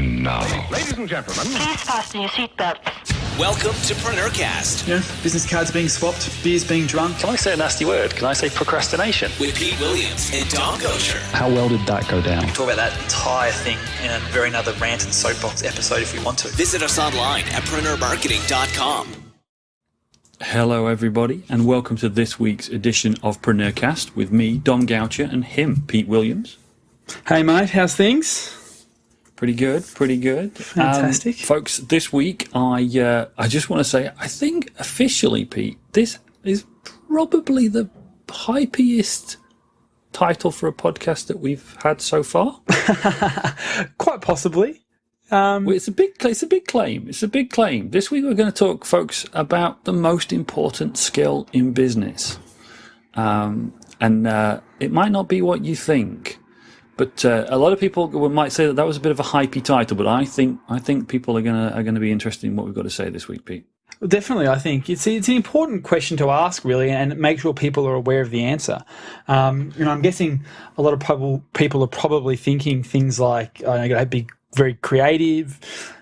And now, ladies and gentlemen, Please fasten your seatbelts. Welcome to PreneurCast. You know, business cards are being swapped, beers being drunk. Can I say a nasty word? Can I say procrastination? With Pete Williams and Don Gosher. how well did that go down? Talk about that entire thing in a very another rant and soapbox episode if we want to. Visit us online at PreneurMarketing.com. Hello, everybody, and welcome to this week's edition of PreneurCast with me, Dom Goucher, and him, Pete Williams. Hey mate, how's things? Pretty good, pretty good. Fantastic. Folks, this week I just want to say, I think officially, Pete, this is probably the hypiest title for a podcast that we've had so far. Quite possibly. It's a big claim. It's a big claim. This week we're going to talk, folks, about the most important skill in business. And it might not be what you think. But a lot of people might say that was a bit of a hypey title, but I think people are gonna be interested in what we've got to say this week, Pete. Well, definitely, I think it's an important question to ask, really, and make sure people are aware of the answer. I'm guessing a lot of people are probably thinking things like, "Oh, you got to be very creative.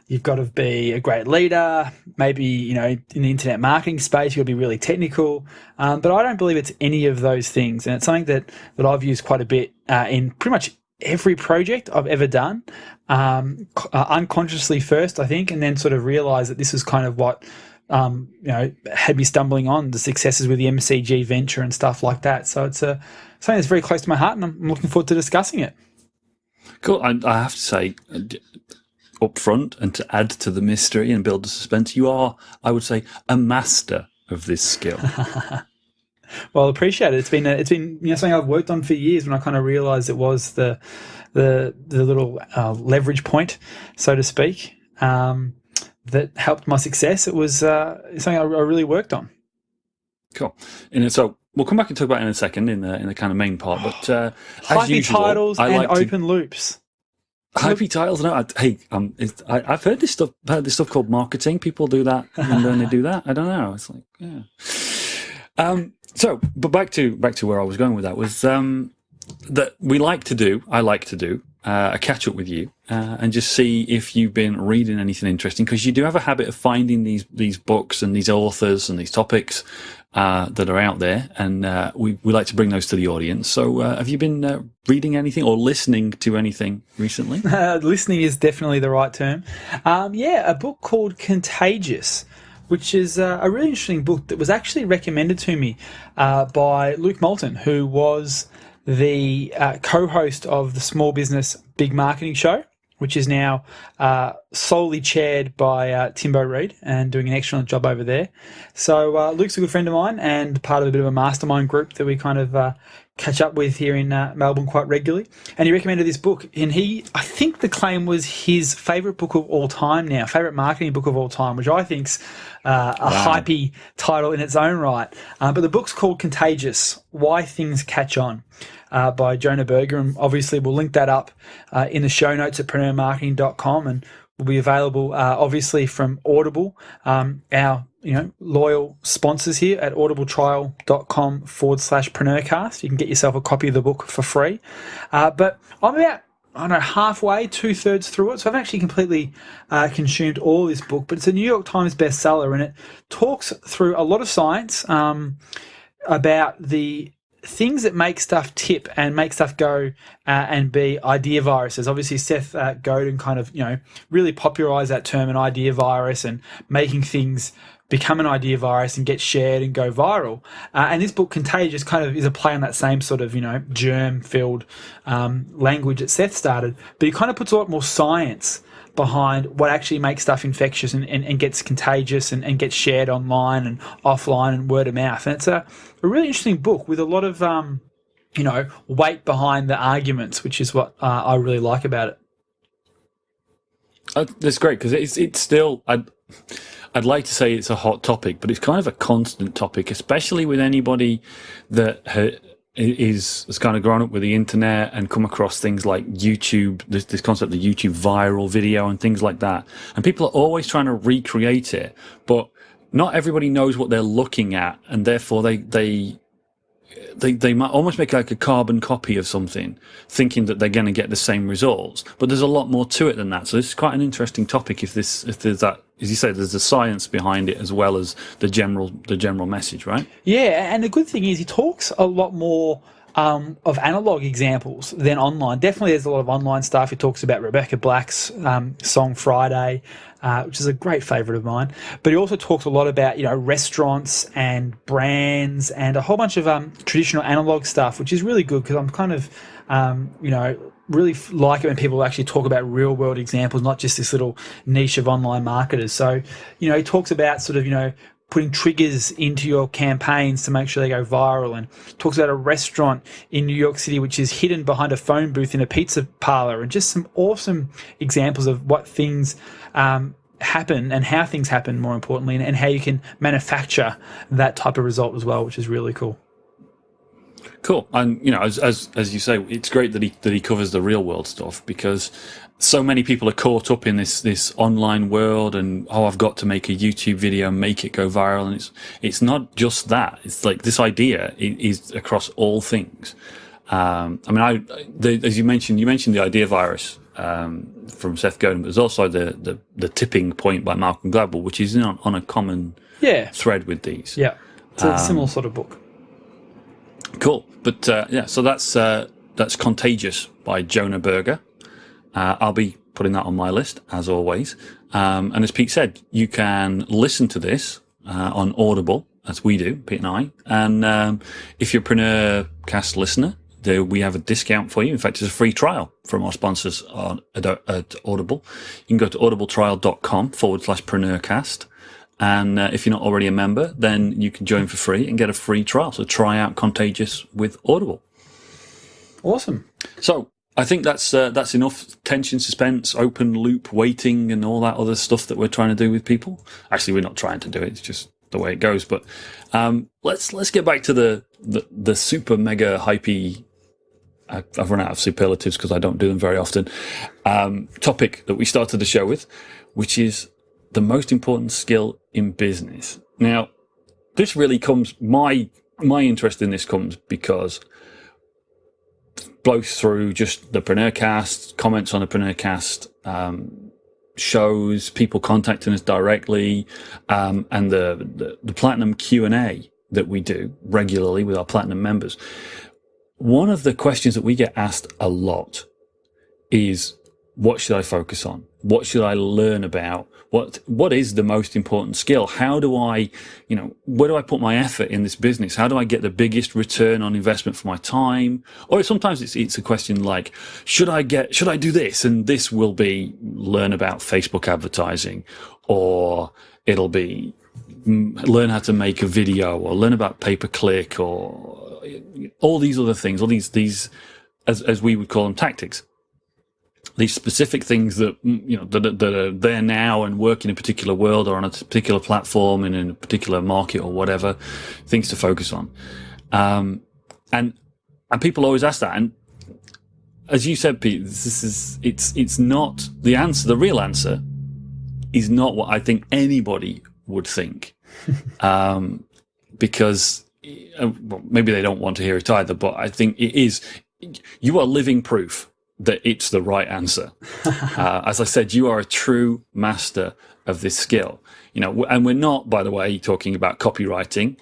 You've got to be a great leader. Maybe in the internet marketing space, you've got to be really technical." But I don't believe it's any of those things, and it's something that I've used quite a bit in pretty much every project I've ever done, unconsciously first, I think, and then sort of realised that this is kind of what had me stumbling on the successes with the MCG venture and stuff like that. So it's something that's very close to my heart, and I'm looking forward to discussing it. Cool. I have to say, up front, and to add to the mystery and build the suspense, you are, I would say, a master of this skill. Well, I appreciate it. It's been something I've worked on for years. When I kind of realised it was the little leverage point, so to speak, that helped my success. It was something I really worked on. Cool. And so we'll come back and talk about it in a second in the kind of main part. But as usual, titles and open loops. Hypey titles. No, I've heard this stuff. I've heard this stuff called marketing. People do that, and then they do that. I don't know. It's like, yeah. But back to where I was going with that was that I like to do a catch up with you and just see if you've been reading anything interesting, because you do have a habit of finding these books and these authors and these topics that are out there, and we like to bring those to the audience. So have you been reading anything or listening to anything recently? Listening is definitely the right term. A book called Contagious, which is a really interesting book that was actually recommended to me by Luke Moulton, who was the co-host of the Small Business Big Marketing Show, which is now solely chaired by Timbo Reid and doing an excellent job over there. So Luke's a good friend of mine and part of a bit of a mastermind group that we kind of catch up with here in Melbourne quite regularly. And he recommended this book, and I think the claim was his favourite book of all time now, favourite marketing book of all time, which I think's a hypey title in its own right. But the book's called Contagious: Why Things Catch On, by Jonah Berger, and obviously we'll link that up in the show notes at PreneurMarketing.com, and will be available obviously from Audible, our loyal sponsors here at audibletrial.com/PreneurCast. You can get yourself a copy of the book for free. But I'm about, halfway, 2/3 through it, so I've actually completely consumed all this book. But it's a New York Times bestseller, and it talks through a lot of science about the things that make stuff tip and make stuff go and be idea viruses. Obviously, Seth Godin kind of, really popularized that term, an idea virus, and making things become an idea virus and get shared and go viral. And this book, Contagious, kind of is a play on that same sort of, germ-filled language that Seth started. But he kind of puts a lot more science behind what actually makes stuff infectious and gets contagious and gets shared online and offline and word of mouth. And it's a really interesting book with a lot of, weight behind the arguments, which is what I really like about it. That's great, because it's still, I'd like to say it's a hot topic, but it's kind of a constant topic, especially with anybody that has kind of grown up with the internet and come across things like YouTube, this concept of YouTube viral video and things like that. And people are always trying to recreate it, but not everybody knows what they're looking at, and therefore they they might almost make like a carbon copy of something, thinking that they're going to get the same results. But there's a lot more to it than that. So this is quite an interesting topic. If there's that, as you say, there's the science behind it as well as the general message, right? Yeah, and the good thing is he talks a lot more of analog examples than online. Definitely there's a lot of online stuff. He talks about Rebecca Black's song Friday, which is a great favourite of mine. But he also talks a lot about, restaurants and brands and a whole bunch of traditional analog stuff, which is really good because I'm kind of, really like it when people actually talk about real world examples, not just this little niche of online marketers. So, he talks about sort of, putting triggers into your campaigns to make sure they go viral, and talks about a restaurant in New York City which is hidden behind a phone booth in a pizza parlor, and just some awesome examples of what things happen and how things happen, more importantly, and how you can manufacture that type of result as well, which is really cool. Cool. And as you say, it's great that he covers the real world stuff, because so many people are caught up in this online world, and I've got to make a YouTube video and make it go viral. And it's not just that. It's like this idea is across all things. As you mentioned the idea virus from Seth Godin, but there's also the tipping point by Malcolm Gladwell, which is on a common thread with these. Yeah, it's a similar sort of book. Cool. But so that's Contagious by Jonah Berger. I'll be putting that on my list, as always. And as Pete said, you can listen to this on Audible, as we do, Pete and I. And if you're a PreneurCast listener, we have a discount for you. In fact, it's a free trial from our sponsors at Audible. You can go to audibletrial.com/PreneurCast. And if you're not already a member, then you can join for free and get a free trial. So try out Contagious with Audible. Awesome. So I think that's enough tension, suspense, open loop, waiting, and all that other stuff that we're trying to do with people. Actually, we're not trying to do it; it's just the way it goes. But let's get back to the super mega hypey. I've run out of superlatives because I don't do them very often. Topic that we started the show with, which is the most important skill in business. Now, this really comes. My interest in this comes because blows through just the PreneurCast, comments on the PreneurCast shows, people contacting us directly, and the Platinum Q&A that we do regularly with our Platinum members. One of the questions that we get asked a lot is, what should I focus on? What should I learn about? What is the most important skill? How do I, where do I put my effort in this business? How do I get the biggest return on investment for my time? Or sometimes it's a question like, should I do this? And this will be learn about Facebook advertising, or it'll be learn how to make a video, or learn about pay-per-click, or all these other things, all these as we would call them, tactics. These specific things that that are there now and work in a particular world or on a particular platform and in a particular market or whatever, things to focus on. And people always ask that. And as you said, Pete, it's not the answer. The real answer is not what I think anybody would think, because maybe they don't want to hear it either. But I think it is. You are living proof that it's the right answer. As I said, you are a true master of this skill. And we're not, by the way, talking about copywriting.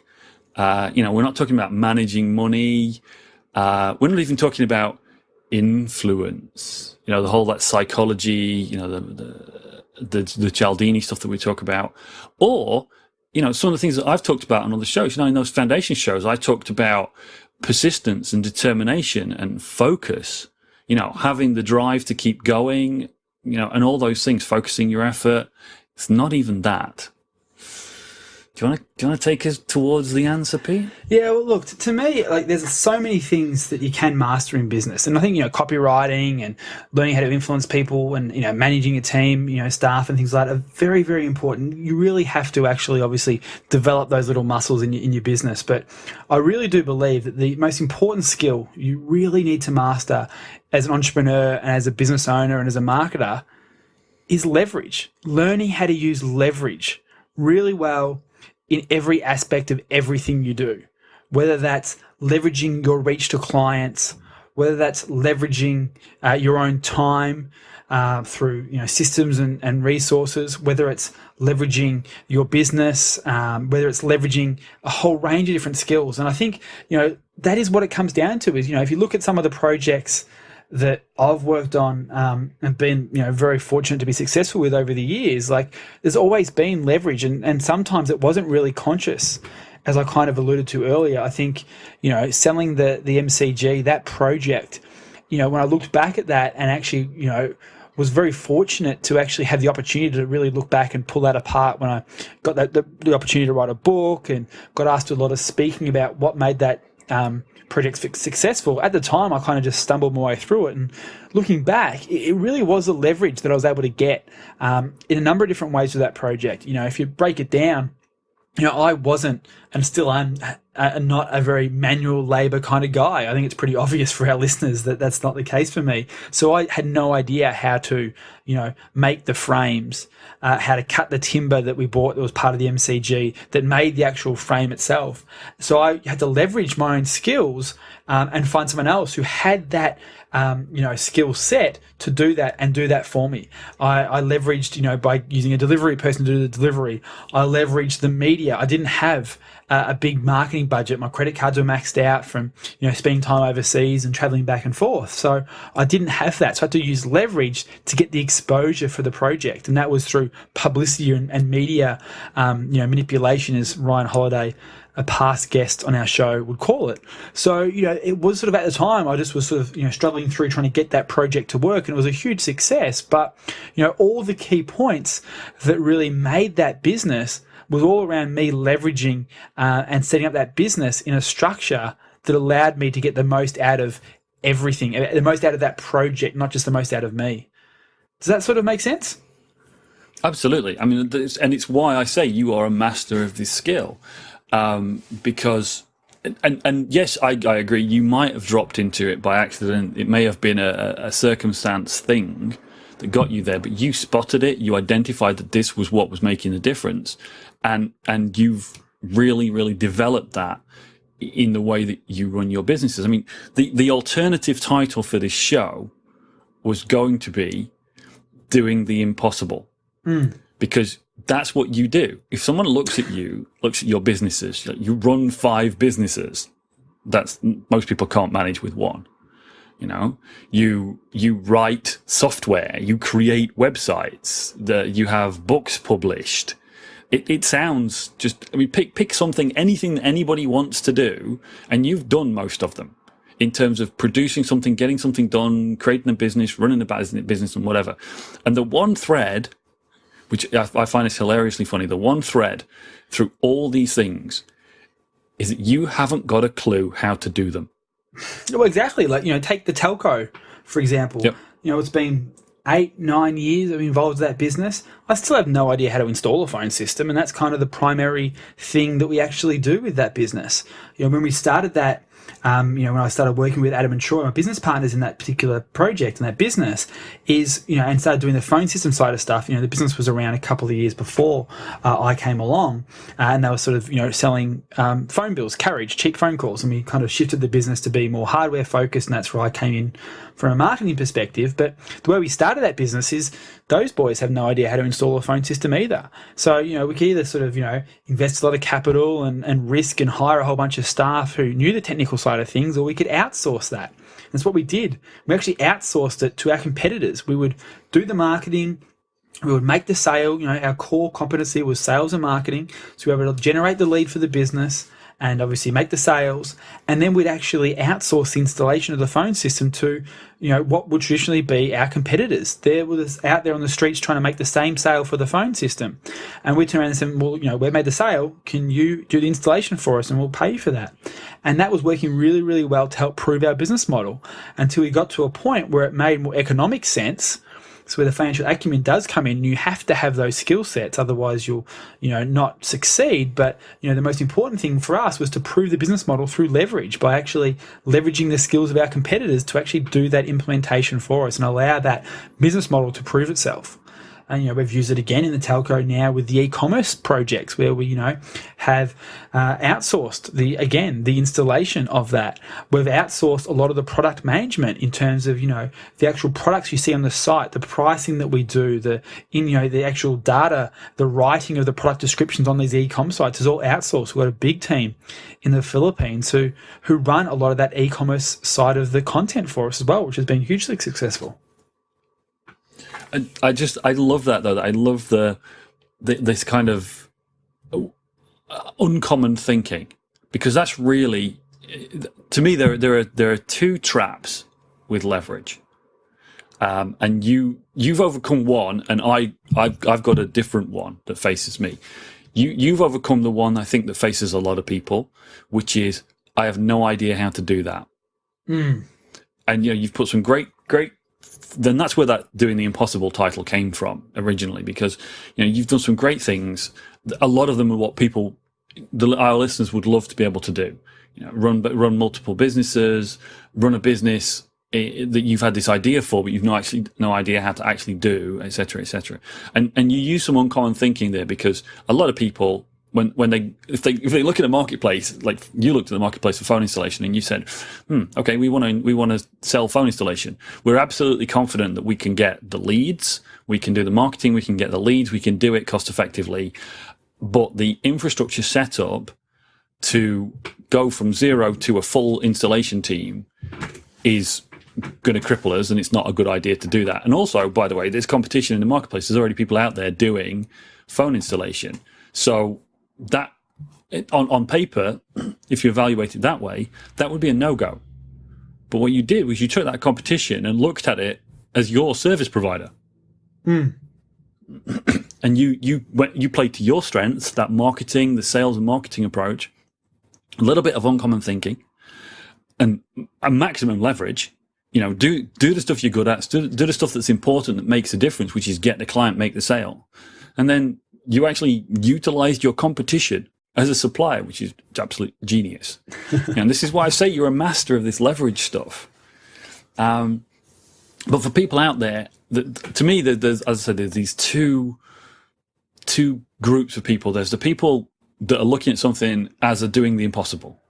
We're not talking about managing money. We're not even talking about influence. The whole that psychology. The Cialdini stuff that we talk about, or some of the things that I've talked about on other shows. In those foundation shows, I talked about persistence and determination and focus. Having the drive to keep going, and all those things, focusing your effort. It's not even that. Do you want to take us towards the answer, Pete? Yeah, well, look, to me, there's so many things that you can master in business. And I think, copywriting and learning how to influence people and, managing a team, staff and things like that are very, very important. You really have to actually, obviously, develop those little muscles in your business. But I really do believe that the most important skill you really need to master as an entrepreneur and as a business owner and as a marketer is leverage. Learning how to use leverage really well in every aspect of everything you do, whether that's leveraging your reach to clients, whether that's leveraging your own time through systems and resources, whether it's leveraging your business, whether it's leveraging a whole range of different skills. And I think that is what it comes down to. Is if you look at some of the projects that I've worked on and been very fortunate to be successful with over the years, like there's always been leverage, and sometimes it wasn't really conscious. As I kind of alluded to earlier, I think, selling the MCG, that project, when I looked back at that and actually, was very fortunate to actually have the opportunity to really look back and pull that apart when I got the opportunity to write a book and got asked to do a lot of speaking about what made that project successful. At the time, I kind of just stumbled my way through it. And looking back, it really was the leverage that I was able to get in a number of different ways with that project. If you break it down, I wasn't and still am not a very manual labor kind of guy. I think it's pretty obvious for our listeners that that's not the case for me. So I had no idea how to, make the frames, how to cut the timber that we bought that was part of the MCG that made the actual frame itself. So I had to leverage my own skills and find someone else who had that skill set to do that and do that for me. I leveraged, by using a delivery person to do the delivery. I leveraged the media. I didn't have a big marketing budget. My credit cards were maxed out from, spending time overseas and traveling back and forth. So I didn't have that. So I had to use leverage to get the exposure for the project. And that was through publicity and media, manipulation, as Ryan Holiday, a past guest on our show, would call it. So, it was sort of at the time, I just was sort of, struggling through trying to get that project to work, and it was a huge success. But, all the key points that really made that business was all around me leveraging and setting up that business in a structure that allowed me to get the most out of everything, the most out of that project, not just the most out of me. Does that sort of make sense? Absolutely. I mean, and it's why I say you are a master of this skill. Because, and yes, I agree, you might have dropped into it by accident. It may have been a circumstance thing that got you there, but you spotted it, you identified that this was what was making the difference, and you've really, really developed that in the way that you run your businesses. I mean, the alternative title for this show was going to be Doing the Impossible. Because that's what you do. If someone looks at your businesses, you run 5 businesses, most people can't manage with one. You write software, you create websites, you have books published. It sounds just, pick something, anything that anybody wants to do, and you've done most of them in terms of producing something, getting something done, creating a business, running a business and whatever. And the one thread, which I find is hilariously funny, the one thread through all these things is that you haven't got a clue how to do them. Well, exactly. Like, take the telco, for example. Yep. It's been 8-9 years I've been involved with that business. I still have no idea how to install a phone system, and that's kind of the primary thing that we actually do with that business. When we started that, when I started working with Adam and Troy, my business partners in that particular project and that business is, and started doing the phone system side of stuff. The business was around a couple of years before I came along, and they were sort of, selling phone bills, carriage, cheap phone calls, and we kind of shifted the business to be more hardware focused, and that's where I came in from a marketing perspective. But the way we started that business is those boys have no idea how to install a phone system either. So, we could either sort of, invest a lot of capital and risk and hire a whole bunch of staff who knew the technical side of things, or we could outsource that. That's what we did. We actually outsourced it to our competitors. We would do the marketing, we would make the sale. Our core competency was sales and marketing. So we were able to generate the lead for the business and obviously make the sales. And then we'd actually outsource the installation of the phone system to, what would traditionally be our competitors. They were out there on the streets trying to make the same sale for the phone system. And we'd turn around and say, well, we made the sale. Can you do the installation for us? And we'll pay you for that. And that was working really, really well to help prove our business model until we got to a point where it made more economic sense. So where the financial acumen does come in, you have to have those skill sets, otherwise you'll, not succeed. But, the most important thing for us was to prove the business model through leverage, by actually leveraging the skills of our competitors to actually do that implementation for us and allow that business model to prove itself. and we've used it again in the telco now with the e-commerce projects where we have outsourced the installation of that. We've outsourced a lot of the product management in terms of the actual products you see on the site, the pricing that we do, the actual data, the writing of the product descriptions on these e-com sites is all outsourced. We've got a big team in the Philippines who run a lot of that e-commerce side of the content for us as well, which has been hugely successful. I love that though. I love this kind of uncommon thinking, because that's really, to me, there are two traps with leverage, and you've overcome one, and I've got a different one that faces me. You've overcome the one I think that faces a lot of people, which is I have no idea how to do that. And you've put some great. Then that's where that doing the impossible title came from originally, because you've done some great things. A lot of them are what our listeners would love to be able to do. Run multiple businesses, run a business that you've had this idea for, but you've no idea how to actually do, etc., etc. And you use some uncommon thinking there, because a lot of people, if they look at a marketplace, like you looked at the marketplace for phone installation and you said, okay, we want to sell phone installation. We're absolutely confident that we can get the leads, we can do the marketing, we can get the leads, we can do it cost effectively, but the infrastructure setup to go from zero to a full installation team is going to cripple us, and it's not a good idea to do that. And also, by the way, there's competition in the marketplace. There's already people out there doing phone installation. So that, on paper, if you evaluate it that way, that would be a no-go. But what you did was you took that competition and looked at it as your service provider. And you played to your strengths, that marketing, the sales and marketing approach, a little bit of uncommon thinking, and a maximum leverage. Do the stuff you're good at, do the stuff that's important, that makes a difference, which is get the client, make the sale. And then you actually utilized your competition as a supplier, which is absolute genius. And this is why I say you're a master of this leverage stuff. But for people out there, to me, there's, as I said, there's these two groups of people. There's the people that are looking at something as a doing the impossible.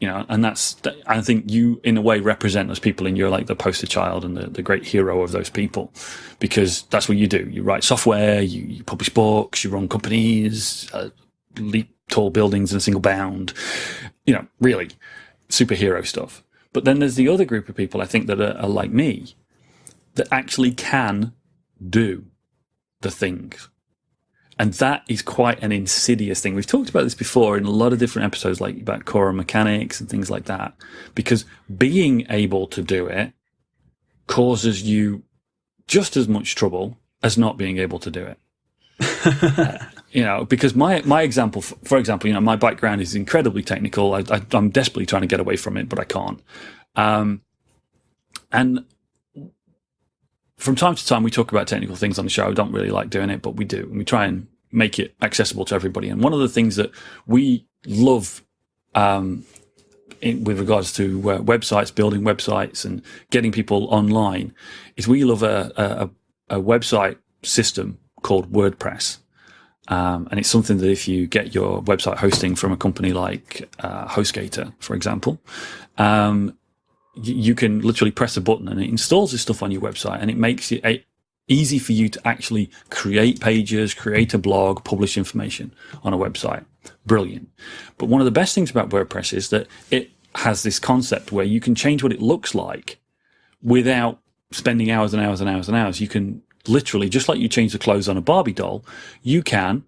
And I think you, in a way, represent those people, and you're like the poster child and the great hero of those people, because that's what you do. You write software, you publish books, you run companies, leap tall buildings in a single bound, really superhero stuff. But then there's the other group of people, I think, that are like me, that actually can do the things. And that is quite an insidious thing. We've talked about this before in a lot of different episodes, like about core mechanics and things like that, because being able to do it causes you just as much trouble as not being able to do it. Because my example, for example, my background is incredibly technical. I'm desperately trying to get away from it, but I can't. And from time to time, we talk about technical things on the show. I don't really like doing it, but we do. And we try and make it accessible to everybody. And one of the things that we love with regards to websites, building websites and getting people online, is we love a website system called WordPress. And it's something that if you get your website hosting from a company like HostGator, for example, you can literally press a button and it installs this stuff on your website, and it makes it easy for you to actually create pages, create a blog, publish information on a website. Brilliant. But one of the best things about WordPress is that it has this concept where you can change what it looks like without spending hours and hours and hours and hours. You can literally, just like you change the clothes on a Barbie doll, you can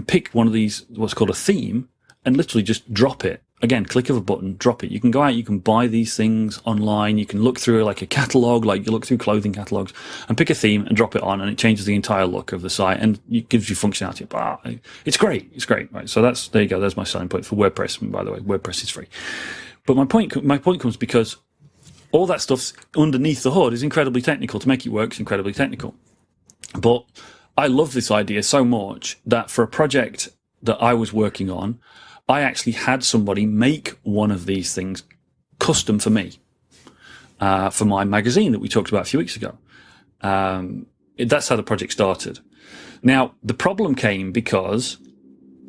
pick one of these, what's called a theme, and literally just drop it. Again, click of a button, drop it. You can go out, you can buy these things online. You can look through like a catalog, like you look through clothing catalogs, and pick a theme and drop it on, and it changes the entire look of the site, and it gives you functionality. It's great. It's great. Right. So there you go. There's my selling point for WordPress. And by the way, WordPress is free. But my point comes because all that stuff's underneath the hood is incredibly technical. To make it work, it's incredibly technical. But I love this idea so much that for a project that I was working on, I actually had somebody make one of these things custom for me, for my magazine that we talked about a few weeks ago. That's how the project started. Now, the problem came because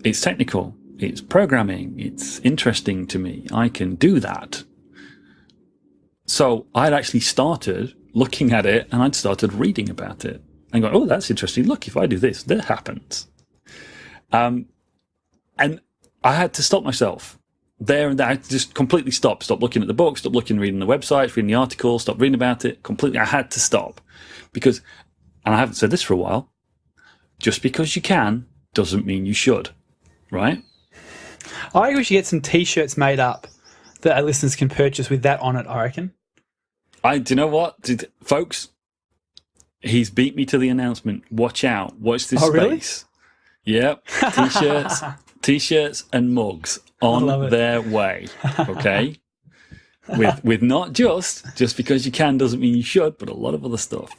it's technical, it's programming, it's interesting to me. I can do that. So I'd actually started looking at it, and I'd started reading about it and going, oh, that's interesting. Look, if I do this, that happens. And I had to stop myself there and there. I had to just completely stop looking at the book, stop reading the websites, reading the articles, stop reading about it completely. I had to stop because, and I haven't said this for a while, just because you can doesn't mean you should, right? I think we should get some T-shirts made up that our listeners can purchase with that on it, I reckon. Do you know what? Folks, he's beat me to the announcement. Watch out. Watch this space. Really? Yep. T-shirts and mugs on their way. Okay? with not just because you can doesn't mean you should, but a lot of other stuff.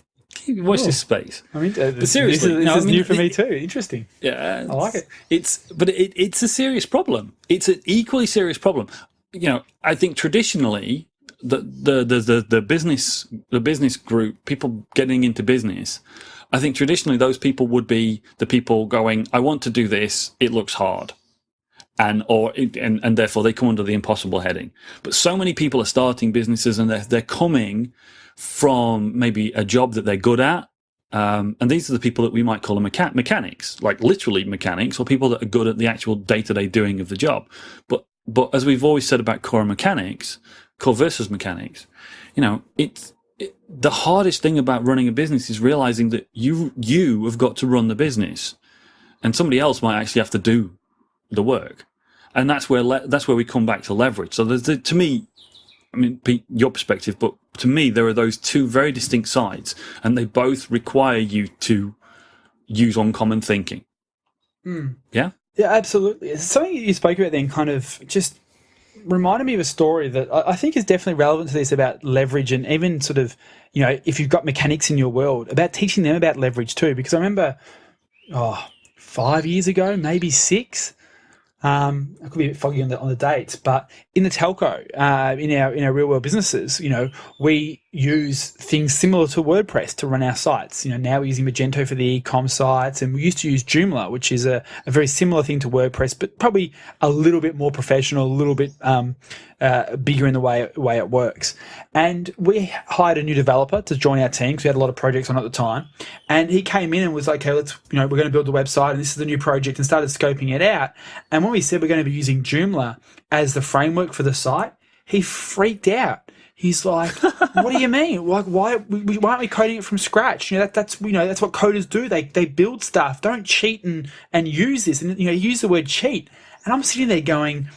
Watch this space. I mean, but seriously, this is new for me too. Interesting. Yeah, I like it. It's a serious problem. It's an equally serious problem. I think traditionally the business group, people getting into business, I think traditionally those people would be the people going, I want to do this. It looks hard. And therefore they come under the impossible heading. But so many people are starting businesses and they're coming from maybe a job that they're good at. And these are the people that we might call them mechanics, like literally mechanics, or people that are good at the actual day-to-day doing of the job. But as we've always said about core versus mechanics, the hardest thing about running a business is realizing that you have got to run the business and somebody else might actually have to do the work. And that's where we come back to leverage. So to me, I mean, Pete, your perspective, but to me, there are those two very distinct sides, and they both require you to use uncommon thinking. Yeah? Yeah, absolutely. Something you spoke about then kind of just reminded me of a story that I think is definitely relevant to this about leverage, and even sort of, if you've got mechanics in your world, about teaching them about leverage too. Because I remember, 5 years ago, maybe 6, I could be a bit foggy on the dates, but in the telco, in our real world businesses, we use things similar to WordPress to run our sites. Now we're using Magento for the e-com sites, and we used to use Joomla, which is a very similar thing to WordPress, but probably a little bit more professional, a little bit bigger in the way it works. And we hired a new developer to join our team because we had a lot of projects on at the time. And he came in and was like, okay, we're going to build the website, and this is the new project, and started scoping it out. And when we said we're going to be using Joomla as the framework for the site, he freaked out. He's like, what do you mean? Like, why aren't we coding it from scratch? That's what coders do. They build stuff. Don't cheat and use this. And, use the word cheat. And I'm sitting there going,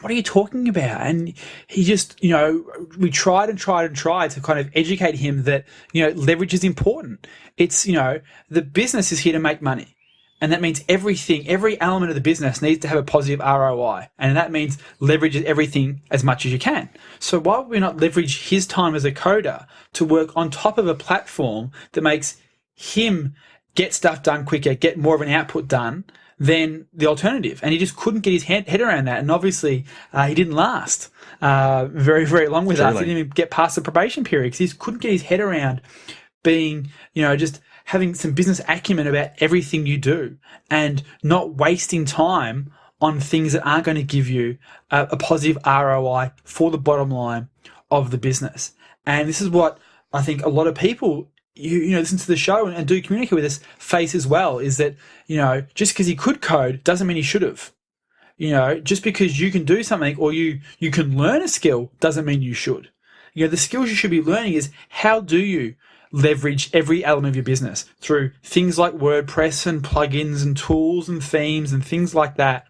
what are you talking about? And he just, we tried to kind of educate him that, leverage is important. It's, the business is here to make money. And that means every element of the business needs to have a positive ROI. And that means leverage everything as much as you can. So why would we not leverage his time as a coder to work on top of a platform that makes him get stuff done quicker, get more of an output done than the alternative? And he just couldn't get his head around that. And obviously, he didn't last very, very long with us. He didn't even get past the probation period because he just couldn't get his head around being, just having some business acumen about everything you do and not wasting time on things that aren't going to give you a positive ROI for the bottom line of the business. And this is what I think a lot of people, listen to the show and do communicate with us face as well, is that, just because he could code doesn't mean he should have. Just because you can do something or you can learn a skill doesn't mean you should. The skills you should be learning is how do you leverage every element of your business through things like WordPress and plugins and tools and themes and things like that,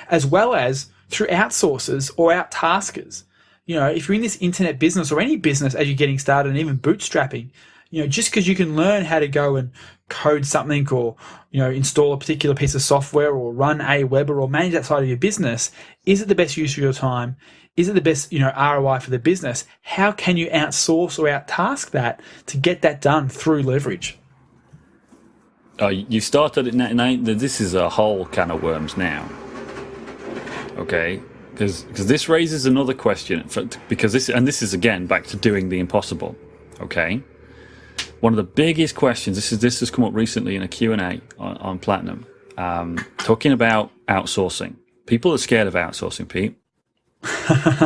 as well as through outsourcers or out-taskers. If you're in this internet business or any business as you're getting started and even bootstrapping, just because you can learn how to go and code something or, install a particular piece of software or run a Weber or manage that side of your business, is it the best use of your time? Is it the best, ROI for the business? How can you outsource or out-task that to get that done through leverage? You started it now. This is a whole can of worms now. Okay, because this raises another question. Because this is again back to doing the impossible. Okay, one of the biggest questions, this has come up recently in a Q&A on Platinum, talking about outsourcing. People are scared of outsourcing, Pete.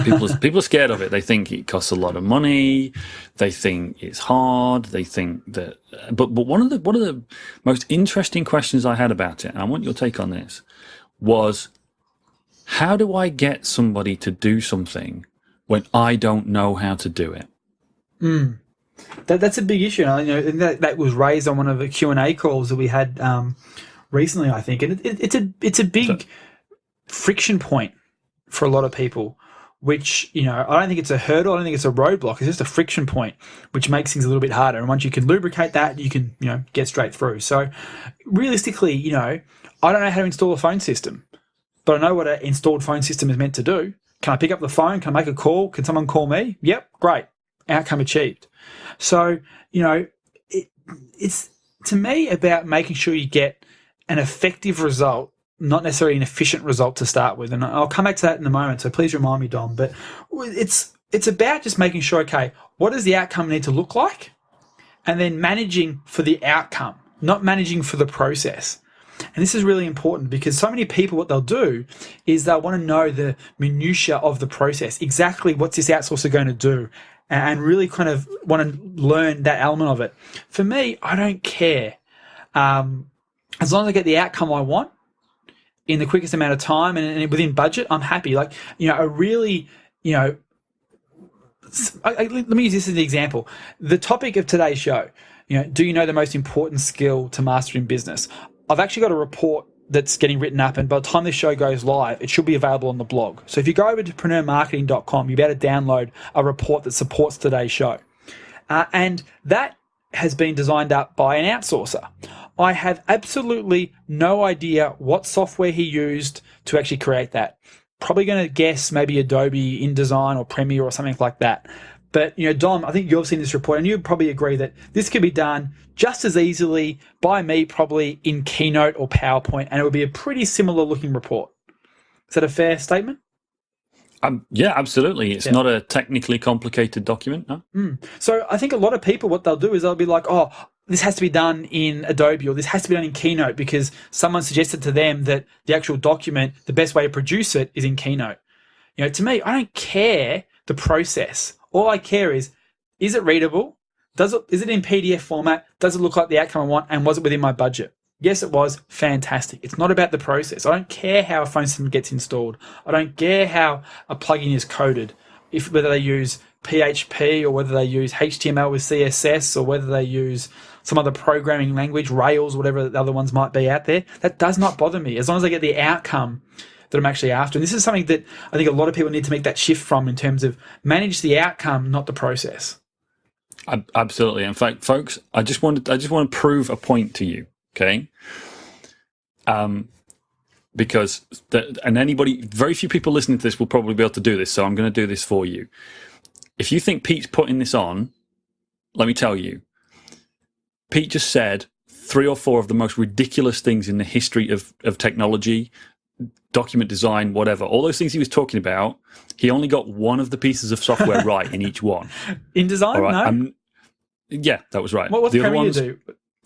People are scared of it. They think it costs a lot of money. They think it's hard. They think that. But one of the most interesting questions I had about it, and I want your take on this, was how do I get somebody to do something when I don't know how to do it? That's a big issue. And that was raised on one of the Q&A calls that we had recently, I think, and it's a big friction point for a lot of people, which, I don't think it's a hurdle. I don't think it's a roadblock. It's just a friction point, which makes things a little bit harder. And once you can lubricate that, you can, get straight through. So realistically, I don't know how to install a phone system, but I know what an installed phone system is meant to do. Can I pick up the phone? Can I make a call? Can someone call me? Yep, great. Outcome achieved. So, it's to me about making sure you get an effective result, not necessarily an efficient result to start with. And I'll come back to that in a moment, so please remind me, Dom. But it's about just making sure, okay, what does the outcome need to look like? And then managing for the outcome, not managing for the process. And this is really important because so many people, what they'll do is they'll want to know the minutiae of the process, exactly what's this outsourcer going to do, and really kind of want to learn that element of it. For me, I don't care. As long as I get the outcome I want, in the quickest amount of time and within budget, I'm happy. Let me use this as an example. The topic of today's show, do you know the most important skill to master in business? I've actually got a report that's getting written up, and by the time this show goes live, it should be available on the blog. So if you go over to PreneurMarketing.com, you'll be able to download a report that supports today's show. And that has been designed up by an outsourcer. I have absolutely no idea what software he used to actually create that. Probably going to guess maybe Adobe InDesign or Premiere or something like that. But, Dom, I think you've seen this report and you'd probably agree that this could be done just as easily by me probably in Keynote or PowerPoint, and it would be a pretty similar looking report. Is that a fair statement? Yeah, absolutely. It's not a technically complicated document, no? So I think a lot of people, what they'll do is they'll be like, oh, this has to be done in Adobe or this has to be done in Keynote because someone suggested to them that the actual document, the best way to produce it is in Keynote. To me, I don't care the process. All I care is it readable? Is it in PDF format? Does it look like the outcome I want? And was it within my budget? Yes, it was. Fantastic. It's not about the process. I don't care how a phone system gets installed. I don't care how a plugin is coded, whether they use PHP or whether they use HTML with CSS or whether they use some other programming language, Rails, whatever the other ones might be out there. That does not bother me as long as I get the outcome that I'm actually after. And this is something that I think a lot of people need to make that shift from in terms of manage the outcome, not the process. Absolutely. In fact, folks, I just want to prove a point to you, okay? Because very few people listening to this will probably be able to do this, so I'm going to do this for you. If you think Pete's putting this on, let me tell you, Pete just said 3 or 4 of the most ridiculous things in the history of technology, document design, whatever. All those things he was talking about, he only got one of the pieces of software right in each one. InDesign? Right, no? Yeah, that was right. What's Premiere do?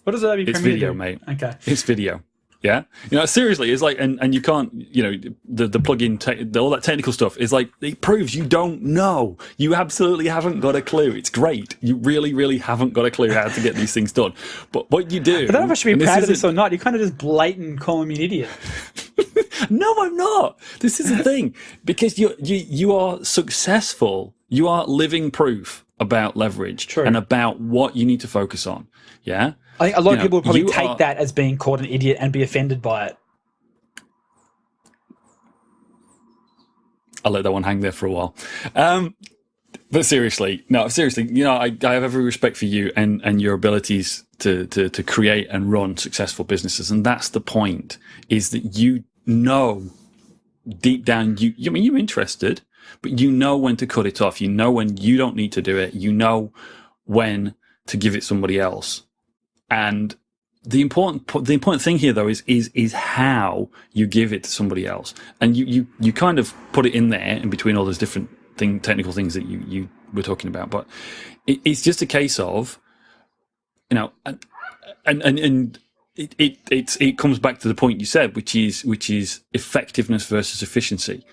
What does Adobe Premiere do? It's video, mate. Okay. It's video. Yeah, seriously, it's like, and you can't, the plugin, all that technical stuff is like, it proves you don't know. You absolutely haven't got a clue. It's great. You really, really haven't got a clue how to get these things done. But what you do, I don't know if I should be proud of this or not. You're kind of just blatant calling me an idiot. No, I'm not. This is the thing, because you are successful. You are living proof about leverage and about what you need to focus on. Yeah. I think a lot of people would probably take that as being called an idiot and be offended by it. I'll let that one hang there for a while. But seriously, I have every respect for you and your abilities to create and run successful businesses. And that's the point, is that deep down, you're interested, but you know when to cut it off. You know when you don't need to do it. You know when to give it somebody else. And the important thing here, though, is how you give it to somebody else. And you kind of put it in there in between all those different technical things that you were talking about. But it's just a case of you know, and it comes back to the point you said, which is effectiveness versus efficiency.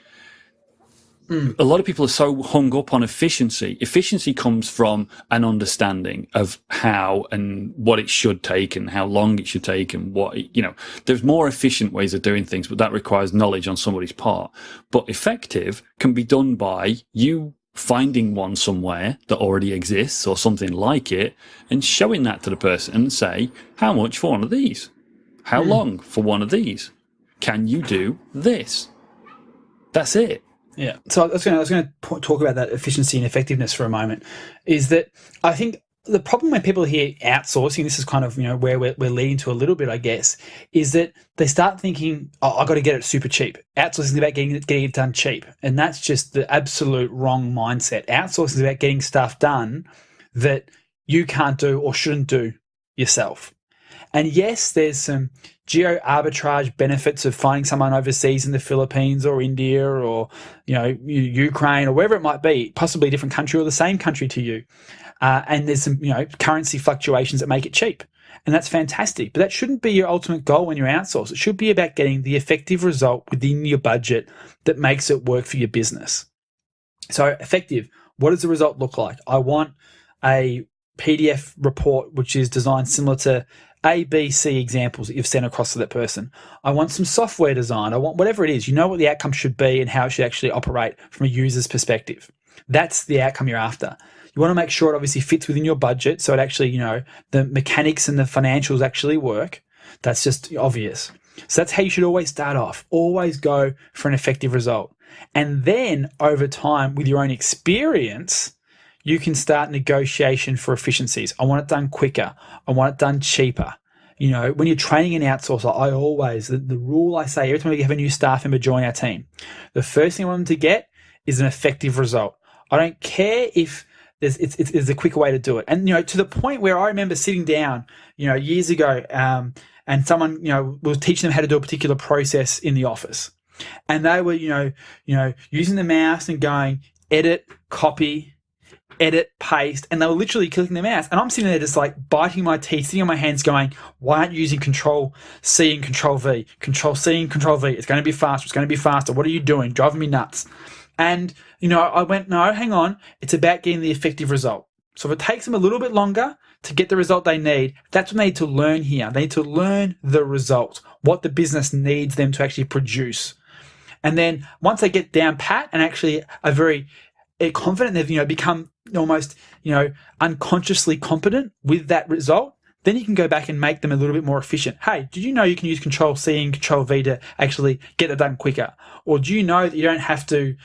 A lot of people are so hung up on efficiency. Efficiency comes from an understanding of how and what it should take and how long it should take and there's more efficient ways of doing things, but that requires knowledge on somebody's part. But effective can be done by you finding one somewhere that already exists or something like it and showing that to the person and say, how much for one of these? How long for one of these? Can you do this? That's it. Yeah. So I was going to talk about that efficiency and effectiveness for a moment. Is that I think the problem when people hear outsourcing, this is kind of where we're leading to a little bit, I guess, is that they start thinking, "Oh, I got to get it super cheap." Outsourcing is about getting it done cheap, and that's just the absolute wrong mindset. Outsourcing is about getting stuff done that you can't do or shouldn't do yourself. And yes, there's some geo arbitrage benefits of finding someone overseas in the Philippines or India or Ukraine or wherever it might be, possibly a different country or the same country to you. And there's some currency fluctuations that make it cheap, and that's fantastic. But that shouldn't be your ultimate goal when you're outsourced. It should be about getting the effective result within your budget that makes it work for your business. So effective. What does the result look like? I want a PDF report which is designed similar to A, B, C examples that you've sent across to that person. I want some software design. I want whatever it is. You know what the outcome should be and how it should actually operate from a user's perspective. That's the outcome you're after. You want to make sure it obviously fits within your budget so it actually, the mechanics and the financials actually work. That's just obvious. So that's how you should always start off. Always go for an effective result. And then over time, with your own experience, you can start negotiation for efficiencies. I want it done quicker. I want it done cheaper. When you're training an outsourcer, I always, the rule I say every time we have a new staff member join our team, the first thing I want them to get is an effective result. I don't care if there's a quicker way to do it. And, to the point where I remember sitting down, years ago, and someone, was teaching them how to do a particular process in the office. And they were, using the mouse and going edit, copy, edit, paste, and they were literally clicking the mouse. And I'm sitting there just like biting my teeth, sitting on my hands going, why aren't you using Control C and Control V? Control C and Control V. It's going to be faster. It's going to be faster. What are you doing? Driving me nuts. And, I went, no, hang on. It's about getting the effective result. So if it takes them a little bit longer to get the result they need, that's what they need to learn here. They need to learn the result, what the business needs them to actually produce. And then once they get down pat and actually are very confident, they've, become almost, unconsciously competent with that result, then you can go back and make them a little bit more efficient. Hey, did you know you can use Control C and Control V to actually get it done quicker? Or do you know that you don't have to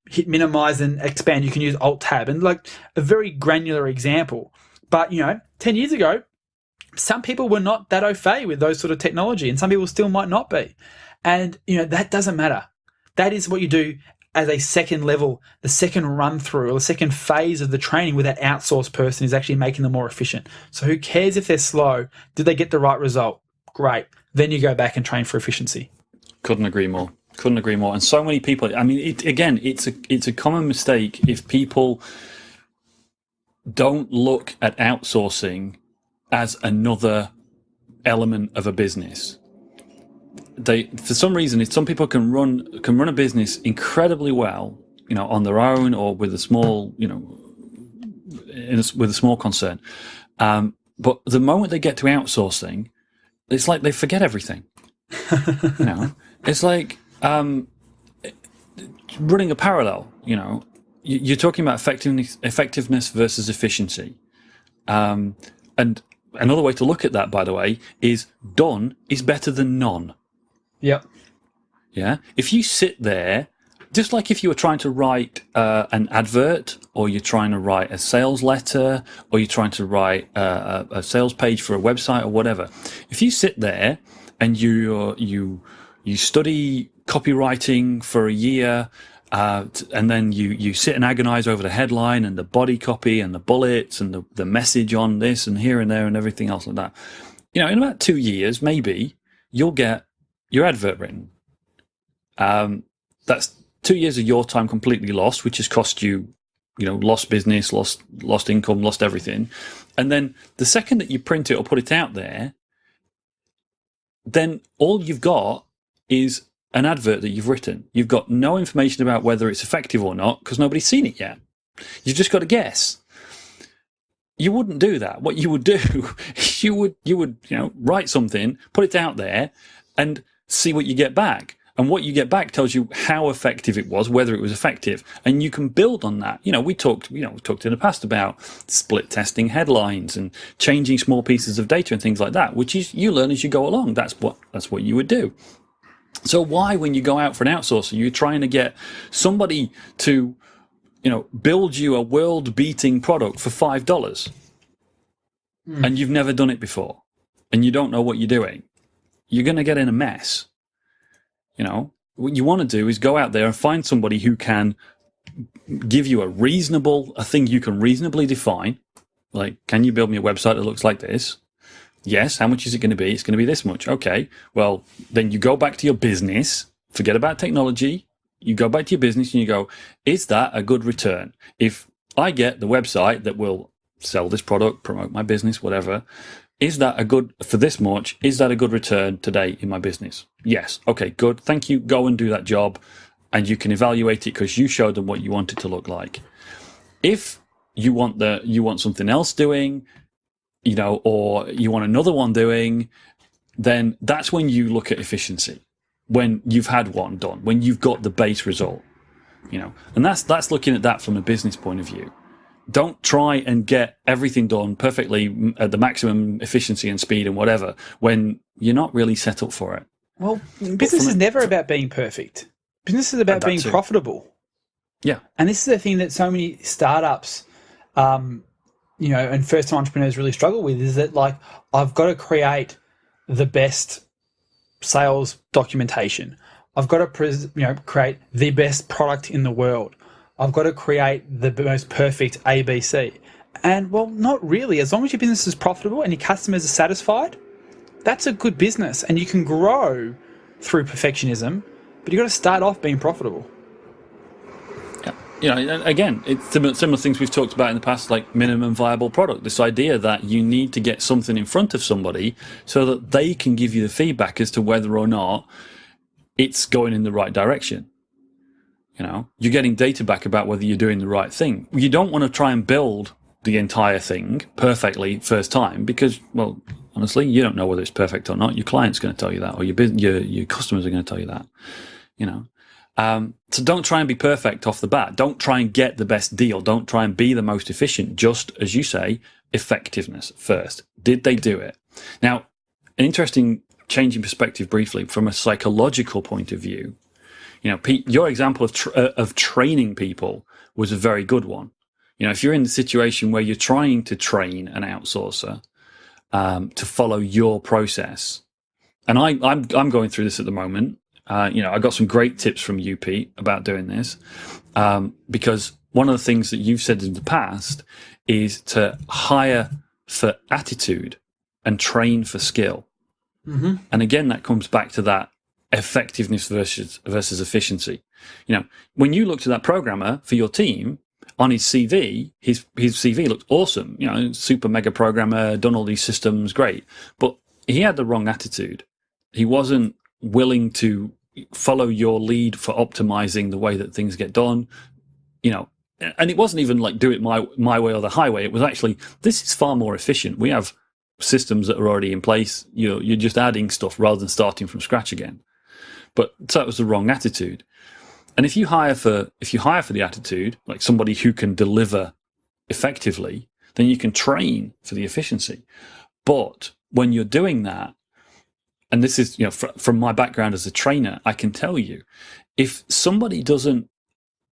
hit minimize and expand? You can use Alt Tab, and like a very granular example. But 10 years ago, some people were not that au fait with those sort of technology, and some people still might not be. And that doesn't matter. That is what you do as a second level, the second run through or the second phase of the training where that outsourced person is actually making them more efficient. So who cares if they're slow? Did they get the right result? Great. Then you go back and train for efficiency. Couldn't agree more. And so many people, it's a common mistake if people don't look at outsourcing as another element of a business. For some reason, some people can run a business incredibly well, on their own or with a small, with a small concern. But the moment they get to outsourcing, it's like they forget everything. It's like running a parallel. You're talking about effectiveness versus efficiency, and another way to look at that, by the way, is done is better than none. Yep. Yeah. If you sit there, just like if you were trying to write an advert, or you're trying to write a sales letter, or you're trying to write a sales page for a website or whatever, if you sit there and you study copywriting for a year, and then you sit and agonize over the headline and the body copy and the bullets and the message on this and here and there and everything else like that, in about 2 years, maybe you'll get your advert written. That's 2 years of your time completely lost, which has cost you, lost business, lost income, lost everything. And then the second that you print it or put it out there, then all you've got is an advert that you've written. You've got no information about whether it's effective or not because nobody's seen it yet. You've just got to guess. You wouldn't do that. What you would do, you would write something, put it out there, and see what you get back. And what you get back tells you how effective it was, whether it was effective, and you can build on that. We talked in the past about split testing headlines and changing small pieces of data and things like that, which is you learn as you go along. That's what you would do. So why, when you go out for an outsourcer, you're trying to get somebody to build you a world-beating product for $5 and you've never done it before and you don't know what you're doing? You're going to get in a mess. What you want to do is go out there and find somebody who can give you a thing you can reasonably define. Like, can you build me a website that looks like this? Yes. How much is it going to be? It's going to be this much. Okay. Well, then you go back to your business, forget about technology. You go back to your business and you go, is that a good return? If I get the website that will sell this product, promote my business, whatever, is that for this much, is that a good return today in my business? Yes. Okay, good. Thank you. Go and do that job. And you can evaluate it because you showed them what you want it to look like. If you want something else doing, or you want another one doing, then that's when you look at efficiency. When you've had one done, when you've got the base result, and that's looking at that from a business point of view. Don't try and get everything done perfectly at the maximum efficiency and speed and whatever when you're not really set up for it. Well, business is never about being perfect. Business is about being profitable. Yeah. And this is the thing that so many startups, and first-time entrepreneurs really struggle with, is that, like, I've got to create the best sales documentation. I've got to create the best product in the world. I've got to create the most perfect ABC. And, well, not really. As long as your business is profitable and your customers are satisfied, that's a good business. And you can grow through perfectionism, but you've got to start off being profitable. Yeah. Again, it's similar things we've talked about in the past, like minimum viable product. This idea that you need to get something in front of somebody so that they can give you the feedback as to whether or not it's going in the right direction. You're getting data back about whether you're doing the right thing. You don't want to try and build the entire thing perfectly first time because, well, honestly, you don't know whether it's perfect or not. Your client's going to tell you that, or your customers are going to tell you that. So don't try and be perfect off the bat. Don't try and get the best deal. Don't try and be the most efficient. Just, as you say, effectiveness first. Did they do it? Now, an interesting change in perspective briefly from a psychological point of view. Pete, your example of training people was a very good one. If you're in the situation where you're trying to train an outsourcer to follow your process, and I'm going through this at the moment. I got some great tips from you, Pete, about doing this, because one of the things that you've said in the past is to hire for attitude and train for skill. Mm-hmm. And again, that comes back to that effectiveness versus efficiency. When you looked at that programmer for your team, on his CV, his CV looked awesome. Super mega programmer, done all these systems, great. But he had the wrong attitude. He wasn't willing to follow your lead for optimizing the way that things get done. And it wasn't even like do it my way or the highway. It was actually, this is far more efficient. We have systems that are already in place. You're just adding stuff rather than starting from scratch again. But so that was the wrong attitude. And if you hire for the attitude, like somebody who can deliver effectively, then you can train for the efficiency. But when you're doing that, and this is, from my background as a trainer, I can tell you, if somebody doesn't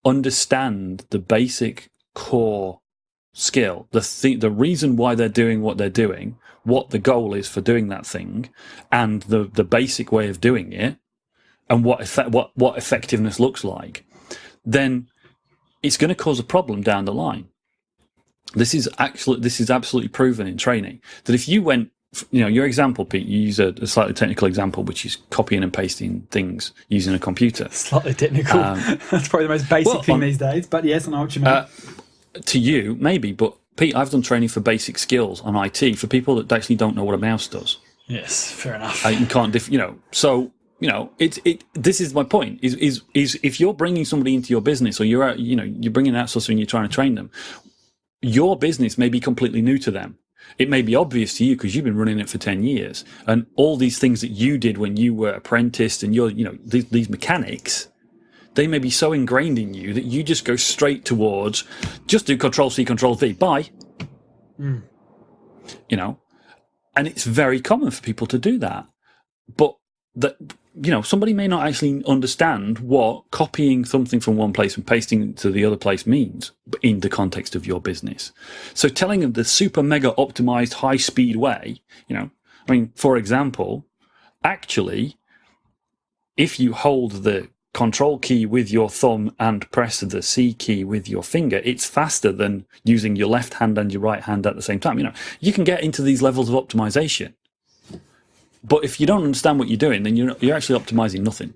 understand the basic core skill, the reason why they're doing what they're doing, what the goal is for doing that thing, and the basic way of doing it, and what effectiveness looks like, then it's going to cause a problem down the line. This is absolutely proven in training that if you went, your example, Pete, you use a slightly technical example, which is copying and pasting things using a computer. Slightly technical. That's probably the most basic thing these days. But yes, I know what you mean. To you, maybe, but Pete, I've done training for basic skills on IT for people that actually don't know what a mouse does. Yes, fair enough. You can't, so, this is my point, is if you're bringing somebody into your business or you're bringing an outsourcer and you're trying to train them, your business may be completely new to them. It may be obvious to you because you've been running it for 10 years, and all these things that you did when you were apprenticed and these mechanics, they may be so ingrained in you that you just go straight towards just do Control-C, Control-V, bye. And it's very common for people to do that. But somebody may not actually understand what copying something from one place and pasting it to the other place means in the context of your business. So telling them the super mega optimized high speed way, for example, actually, if you hold the Control key with your thumb and press the C key with your finger, it's faster than using your left hand and your right hand at the same time. You can get into these levels of optimization. But if you don't understand what you're doing, then you're actually optimizing nothing.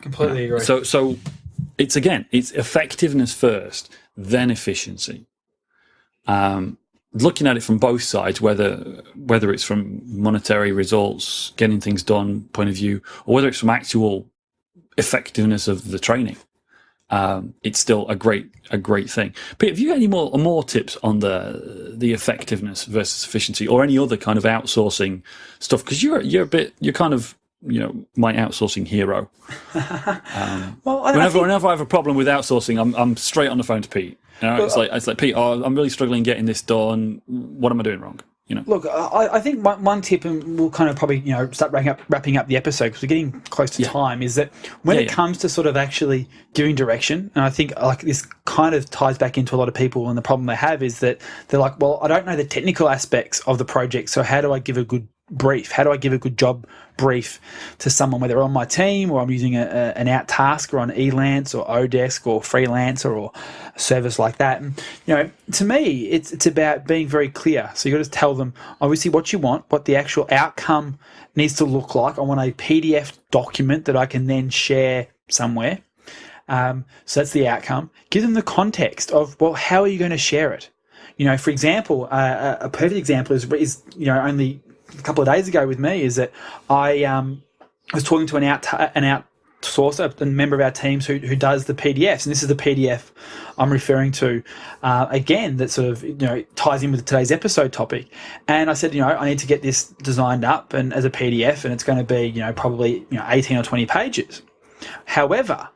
Completely agree. So it's effectiveness first, then efficiency. Looking at it from both sides, whether it's from monetary results, getting things done point of view, or whether it's from actual effectiveness of the training, it's still a great thing. Pete, have you got any more tips on the effectiveness versus efficiency, or any other kind of outsourcing stuff? Because you're kind of my outsourcing hero. Whenever I have a problem with outsourcing, I'm straight on the phone to Pete. It's like Pete, I'm really struggling getting this done. What am I doing wrong? Look, I think one tip, and we'll kind of probably start wrapping up the episode because we're getting close to time, is that when it comes to sort of actually giving direction, and I think like this kind of ties back into a lot of people, and the problem they have is that they're like, well, I don't know the technical aspects of the project, so how do I give a good brief? How do I give a good job brief to someone, whether on my team or I'm using an out tasker on Elance or Odesk or Freelancer or a service like that? And, to me, it's about being very clear. So you got to tell them obviously what you want, what the actual outcome needs to look like. I want a PDF document that I can then share somewhere. So that's the outcome. Give them the context of, well, how are you going to share it? For example, a perfect example is only a couple of days ago with me is that I was talking to an outsourcer, a member of our teams who does the PDFs, and this is the PDF I'm referring to again that sort of ties in with today's episode topic. And I said, I need to get this designed up and as a PDF, and it's going to be probably 18 or 20 pages. However,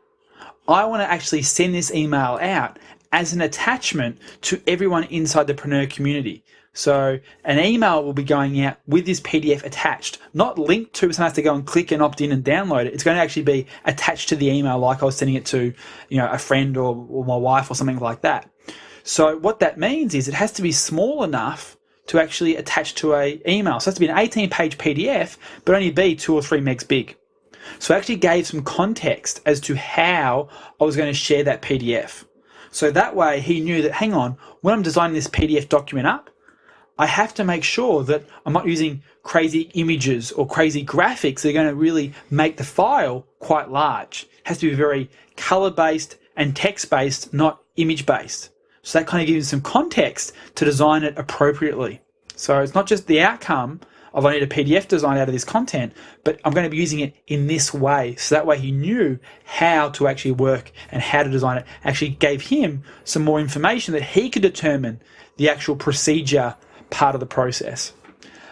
I want to actually send this email out as an attachment to everyone inside the Preneur community. So an email will be going out with this PDF attached, not linked to, someone has to go and click and opt in and download it. It's going to actually be attached to the email like I was sending it to, a friend or my wife or something like that. So what that means is it has to be small enough to actually attach to a email. So it has to be an 18-page PDF, but only be 2 or 3 megs big. So I actually gave some context as to how I was going to share that PDF. So that way he knew that, hang on, when I'm designing this PDF document up, I have to make sure that I'm not using crazy images or crazy graphics that are going to really make the file quite large. It has to be very color-based and text-based, not image-based. So that kind of gives you some context to design it appropriately. So it's not just the outcome of I need a PDF design out of this content, but I'm going to be using it in this way. So that way he knew how to actually work and how to design it. Actually gave him some more information that he could determine the actual procedure part of the process.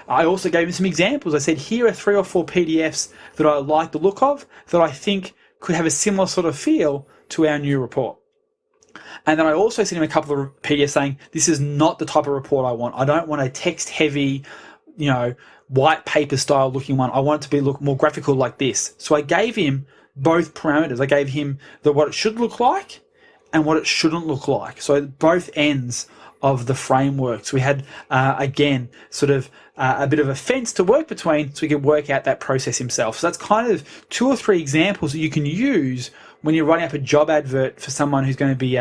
I also gave him some examples. I said, here are 3 or 4 PDFs that I like the look of, that I think could have a similar sort of feel to our new report. And then I also sent him a couple of PDFs saying, this is not the type of report I want. I don't want a text-heavy, white paper style looking one. I want it to look more graphical like this. So I gave him both parameters. I gave him what it should look like and what it shouldn't look like. So both ends of the framework. So we had, again, sort of a bit of a fence to work between so we could work out that process himself. So that's kind of 2 or 3 examples that you can use when you're writing up a job advert for someone who's going to be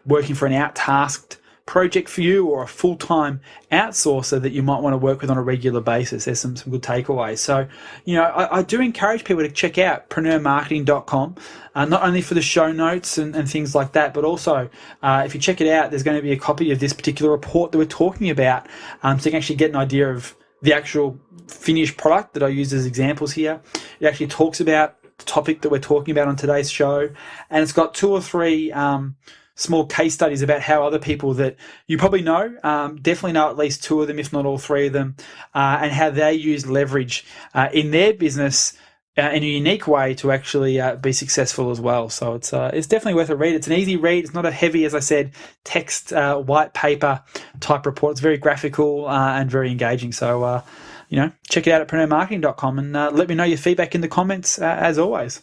working for an out-tasked project for you or a full-time outsourcer that you might want to work with on a regular basis. There's some good takeaways. So, I do encourage people to check out PreneurMarketing.com, not only for the show notes and things like that, but also if you check it out, there's going to be a copy of this particular report that we're talking about, so you can actually get an idea of the actual finished product that I use as examples here. It actually talks about the topic that we're talking about on today's show, and it's got 2 or 3 small case studies about how other people that you probably know, definitely know at least 2 of them, if not all 3 of them, and how they use leverage in their business in a unique way to actually be successful as well. So it's definitely worth a read. It's an easy read. It's not a heavy, as I said, text, white paper type report. It's very graphical and very engaging. So, check it out at PreneurMarketing.com and let me know your feedback in the comments as always.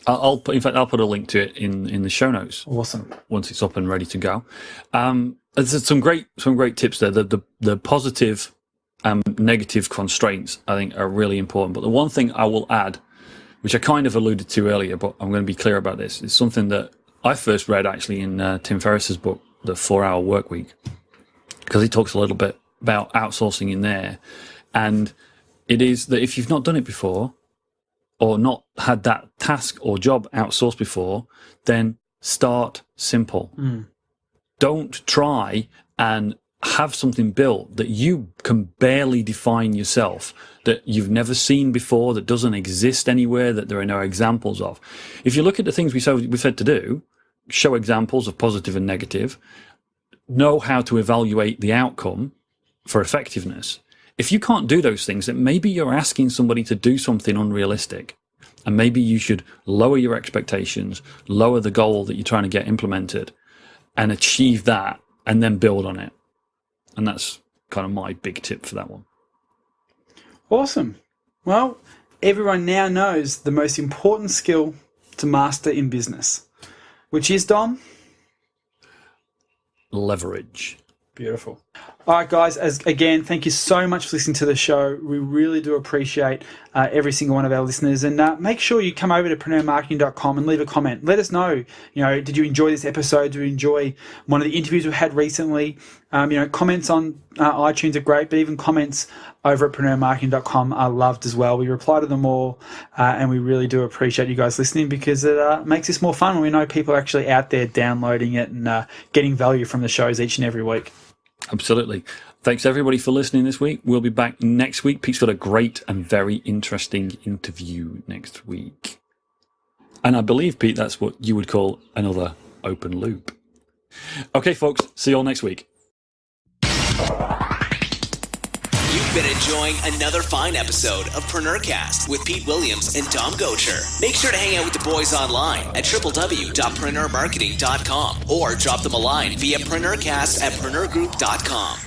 I'll put a link to it in the show notes. Awesome. Once it's up and ready to go. There's some great tips there. The positive and negative constraints, I think, are really important. But the one thing I will add, which I kind of alluded to earlier, but I'm going to be clear about this, is something that I first read actually in Tim Ferriss's book, The 4-Hour Workweek, because he talks a little bit about outsourcing in there. And it is that if you've not done it before, or not had that task or job outsourced before, then start simple. Don't try and have something built that you can barely define yourself, that you've never seen before, that doesn't exist anywhere, that there are no examples of. If you look at the things we said to do, show examples of positive and negative, know how to evaluate the outcome for effectiveness. If you can't do those things, then maybe you're asking somebody to do something unrealistic. And maybe you should lower your expectations, lower the goal that you're trying to get implemented, and achieve that, and then build on it. And that's kind of my big tip for that one. Awesome. Well, everyone now knows the most important skill to master in business, which is, Dom? Leverage. Beautiful. All right, guys, again, thank you so much for listening to the show. We really do appreciate every single one of our listeners. And make sure you come over to PreneurMarketing.com and leave a comment. Let us know, did you enjoy this episode? Did you enjoy one of the interviews we had recently? Comments on iTunes are great, but even comments over at PreneurMarketing.com are loved as well. We reply to them all, and we really do appreciate you guys listening, because it makes this more fun when we know people are actually out there downloading it and getting value from the shows each and every week. Absolutely. Thanks, everybody, for listening this week. We'll be back next week. Pete's got a great and very interesting interview next week. And I believe, Pete, that's what you would call another open loop. Okay, folks, see you all next week. You've been enjoying another fine episode of PreneurCast with Pete Williams and Dom Gocher. Make sure to hang out with the boys online at www.PreneurMarketing.com or drop them a line via PreneurCast@PreneurGroup.com.